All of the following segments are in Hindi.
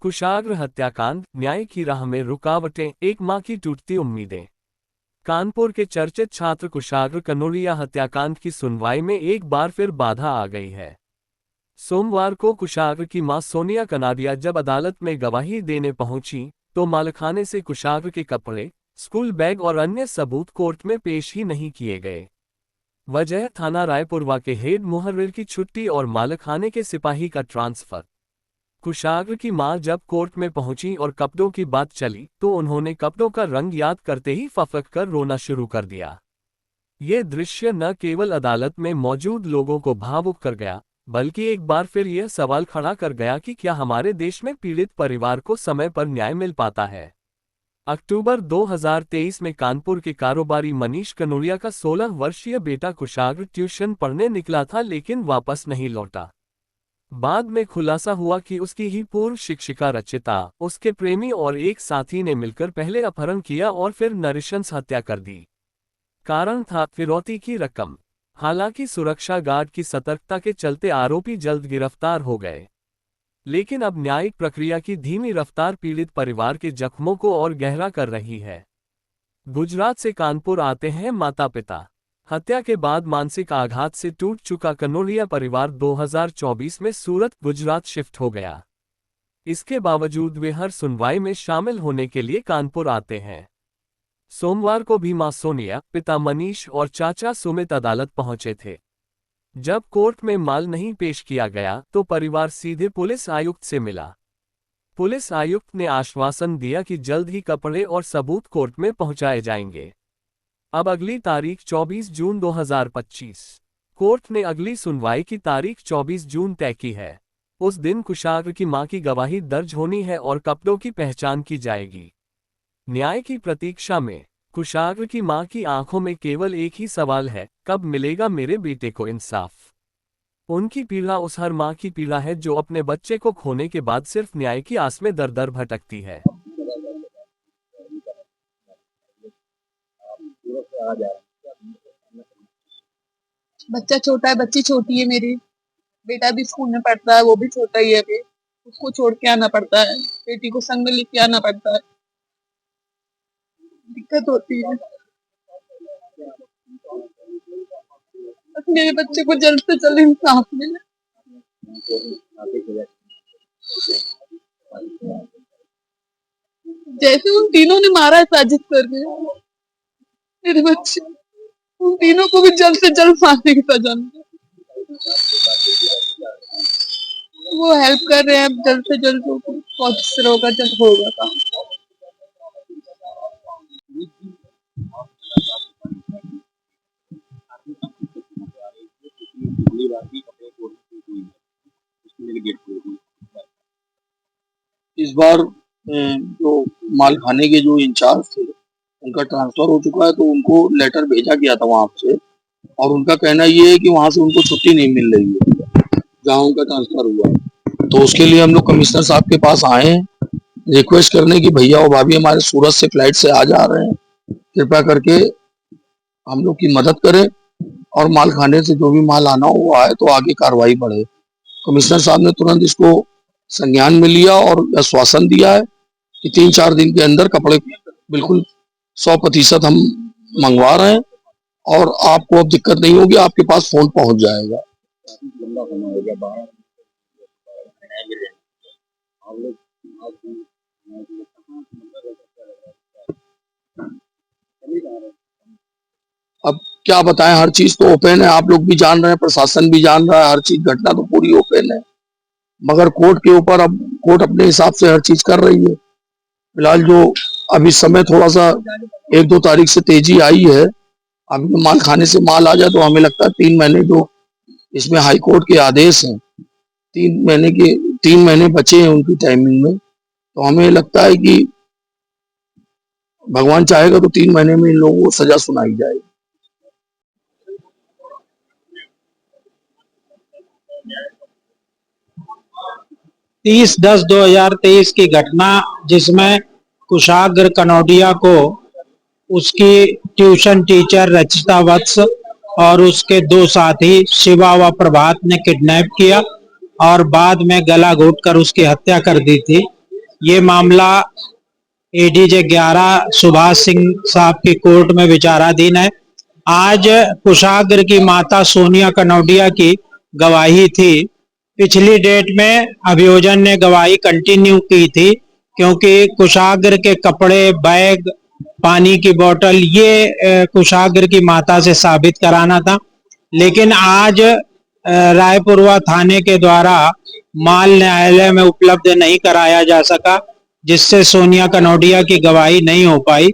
कुशाग्र हत्याकांड, न्याय की राह में रुकावटें, एक मां की टूटती उम्मीदें। कानपुर के चर्चित छात्र कुशाग्र कनोरिया हत्याकांड की सुनवाई में एक बार फिर बाधा आ गई है। सोमवार को कुशाग्र की मां सोनिया कनाडिया जब अदालत में गवाही देने पहुंची, तो मालखाने से कुशाग्र के कपड़े, स्कूल बैग और अन्य सबूत कोर्ट में पेश ही नहीं किए गए। वजह थाना रायपुरवा के हेड मुहर्रिर की छुट्टी और मालखाने के सिपाही का ट्रांसफर। कुशाग्र की मां जब कोर्ट में पहुंची और कपड़ों की बात चली, तो उन्होंने कपड़ों का रंग याद करते ही फफक कर रोना शुरू कर दिया। ये दृश्य न केवल अदालत में मौजूद लोगों को भावुक कर गया, बल्कि एक बार फिर यह सवाल खड़ा कर गया कि क्या हमारे देश में पीड़ित परिवार को समय पर न्याय मिल पाता है। अक्टूबर 2023 में कानपुर के कारोबारी मनीष कनोरिया का 16 वर्षीय बेटा कुशाग्र ट्यूशन पढ़ने निकला था, लेकिन वापस नहीं लौटा। बाद में खुलासा हुआ कि उसकी ही पूर्व शिक्षिका रचिता, उसके प्रेमी और एक साथी ने मिलकर पहले अपहरण किया और फिर नृशंस हत्या कर दी। कारण था फिरौती की रकम। हालांकि सुरक्षा गार्ड की सतर्कता के चलते आरोपी जल्द गिरफ्तार हो गए, लेकिन अब न्यायिक प्रक्रिया की धीमी रफ्तार पीड़ित परिवार के जख्मों को और गहरा कर रही है। गुजरात से कानपुर आते हैं माता पिता। हत्या के बाद मानसिक आघात से टूट चुका कनोरिया परिवार 2024 में सूरत, गुजरात शिफ्ट हो गया। इसके बावजूद वे हर सुनवाई में शामिल होने के लिए कानपुर आते हैं। सोमवार को भी मां सोनिया, पिता मनीष और चाचा सुमित अदालत पहुंचे थे। जब कोर्ट में माल नहीं पेश किया गया, तो परिवार सीधे पुलिस आयुक्त से मिला। पुलिस आयुक्त ने आश्वासन दिया कि जल्द ही कपड़े और सबूत कोर्ट में पहुंचाए जाएंगे। अब अगली तारीख 24 जून 2025। कोर्ट ने अगली सुनवाई की तारीख 24 जून तय की है। उस दिन कुशाग्र की मां की गवाही दर्ज होनी है और कपड़ों की पहचान की जाएगी। न्याय की प्रतीक्षा में कुशाग्र की मां की आंखों में केवल एक ही सवाल है, कब मिलेगा मेरे बेटे को इंसाफ। उनकी पीड़ा उस हर मां की पीड़ा है जो अपने बच्चे को खोने के बाद सिर्फ न्याय की आस में दर दर भटकती है। बच्चा छोटा है, बच्ची छोटी है मेरी, बेटा भी स्कूल में पढ़ता है, वो भी छोटा ही है अभी। उसको छोड़ के आना पड़ता है, बेटी को संग में लेके आना पड़ता है, दिक्कत होती है। बस मेरे बच्चे को जल्द से जल्द इंसाफ मिले। जैसे उन तीनों ने मारा है साजिश करके मेरे बच्चे, उन तीनों को भी जल्द से जल्द फांसी की सजा मिले। वो हेल्प कर रहे हैं, जल्द से जल्द कोशिश होगा, जल्द होगा काम। इस बार जो मालखाने के जो इंचार्ज थे उनका ट्रांसफर हो चुका है, तो उनको लेटर भेजा गया था वहां से, और उनका कहना ये है कि वहां से उनको छुट्टी नहीं मिल रही है जहां उनका ट्रांसफर हुआ है। तो उसके लिए हम लोग कमिश्नर साहब के पास आए हैं रिक्वेस्ट करने की भैया और भाभी हमारे सूरत से फ्लाइट से आ जा रहे हैं, कृपया करके हम लोग की मदद करें और मालखाने से जो भी माल आना हुआ है तो आगे कार्रवाई बढ़े। कमिश्नर साहब ने तुरंत इसको संज्ञान में लिया और आश्वासन दिया है कि 3-4 दिन के अंदर कपड़े बिल्कुल 100% हम मंगवा रहे हैं और आपको अब दिक्कत नहीं होगी, आपके पास फोन पहुंच जाएगा। अब क्या बताएं, हर चीज तो ओपन है, आप लोग भी जान रहे हैं, प्रशासन भी जान रहा है, हर चीज घटना तो पूरी ओपन है, मगर कोर्ट के ऊपर अब कोर्ट अपने हिसाब से हर चीज कर रही है। फिलहाल जो अभी समय थोड़ा सा 1-2 तारीख से तेजी आई है, अभी माल खाने से माल आ जाए तो हमें लगता है 3 महीने जो इसमें हाई कोर्ट के आदेश हैं, 3 महीने बचे हैं उनकी टाइमिंग में, तो हमें लगता है कि भगवान चाहेगा तो 3 महीने में इन लोगों को सजा सुनाई जाएगी। 30/10/2023 की घटना, जिसमें कुशाग्र कनोडिया को उसकी ट्यूशन टीचर रचिता वत्स और उसके 2 साथी शिवा व प्रभात ने किडनैप किया और बाद में गला घोंटकर उसकी हत्या कर दी थी। ये मामला एडीजे 11 सुभाष सिंह साहब की कोर्ट में विचाराधीन है। आज कुशाग्र की माता सोनिया कनौडिया की गवाही थी। पिछली डेट में अभियोजन ने गवाही कंटिन्यू की थी, क्योंकि कुशाग्र के कपड़े, बैग, पानी की बोतल ये कुशाग्र की माता से साबित कराना था। लेकिन आज रायपुरवा थाने के द्वारा माल न्यायालय में उपलब्ध नहीं कराया जा सका, जिससे सोनिया कनौडिया की गवाही नहीं हो पाई।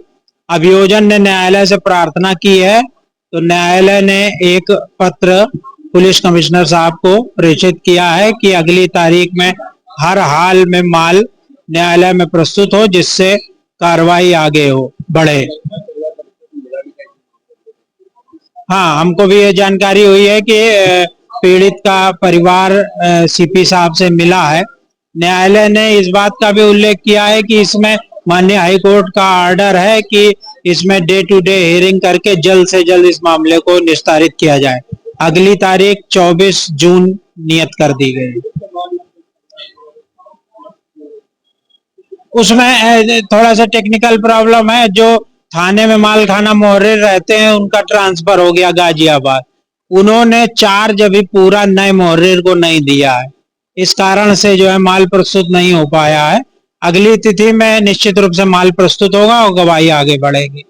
अभियोजन ने न्यायालय से प्रार्थना की है, तो न्यायालय ने एक पत्र पुलिस कमिश्नर साहब को प्रेषित किया है कि अगली तारीख में हर हाल में माल न्यायालय में प्रस्तुत हो, जिससे कार्रवाई आगे हो बढ़े। हाँ, हमको भी ये जानकारी हुई है कि पीड़ित का परिवार सीपी साहब से मिला है। न्यायालय ने इस बात का भी उल्लेख किया है कि इसमें माननीय हाई कोर्ट का ऑर्डर है कि इसमें डे टू डे हियरिंग करके जल्द से जल्द इस मामले को निस्तारित किया जाए। अगली तारीख 24 जून नियत कर दी गई। उसमें थोड़ा सा टेक्निकल प्रॉब्लम है। जो थाने में मालखाना मोहर्रिर रहते हैं, उनका ट्रांसफर हो गया गाजियाबाद। उन्होंने चार्ज अभी पूरा नए मोहर्रिर को नहीं दिया है, इस कारण से जो है माल प्रस्तुत नहीं हो पाया है। अगली तिथि में निश्चित रूप से माल प्रस्तुत होगा और गवाही आगे बढ़ेगी।